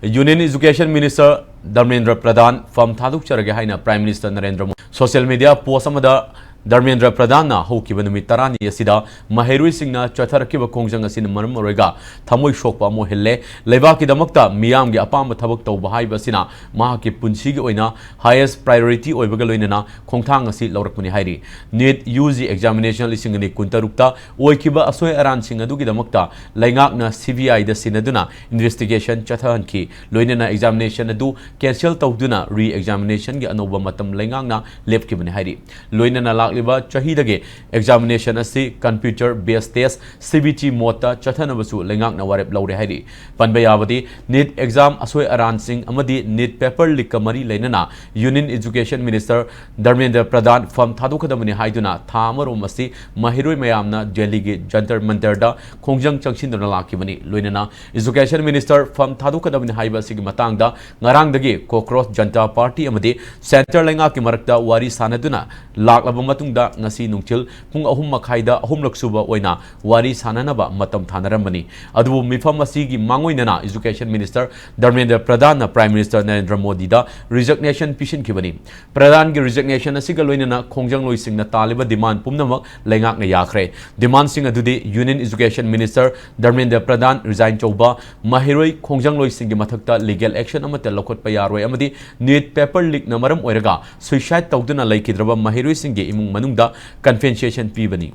Union Education Minister Dharmendra Pradhan from Thaduk Charage Haina Prime Minister Narendra Modi social media post amada Dharmendra Pradhan na hokiba numit tarani asida Maherui singna chatharakiba kongjang asin maram orega thamoi shokpa mo hille lebaki damakta miyam gi apam thabak tawba haiba sina mahaki punsi gi oina highest priority oibaga loinana khongthang asi lawrakpuni hairi NEET UG examination lisingani kuntarukta oikiba asoi aran sing adugi damakta laingak na CBI da sinaduna investigation chathan ki loinana examination adu cancel tawduna re examination gi anoba matam laingak na lepkibani hairi loinana Chahidage examination asi computer based test CBT mota chathanabasu lengak na warep laure hairi panbayawadi NEET exam asoi aran sing amadi NEET paper leak kamari leinana Union Education Minister Dharmendra Pradhan from thadukadamani haiduna thamaro masi mahiroi mayamna Delhi ge Jantar Mantar da khongjang changchinduna lakibani loinana Education Minister from thadukadamani haiba sig matangda ngarang dagi Cockroach Janata Party amadi center lengak ki marakta wari sanaduna laklaba ngasi nungtil pung ahum makhaida ahum laksuba oina wari sananaba matam thanaramani adu mifam asigi mangoinana Education Minister Dharmendra Pradhan na Prime Minister Narendra Modi da resignation pishin kibani Pradhan gi resignation asiga loinana khongjang loising na taliba demand pumnamak lengak na yakhre demand sing adudi Union Education Minister Dharmendra Pradhan resign chauba mahiroi khongjang loising gi mathakta legal action amata lokot payaroi amadi NEET paper leak na maram oiraga suicide tawduna laikidraba mahiroi sing gi imung manungda compensation pibani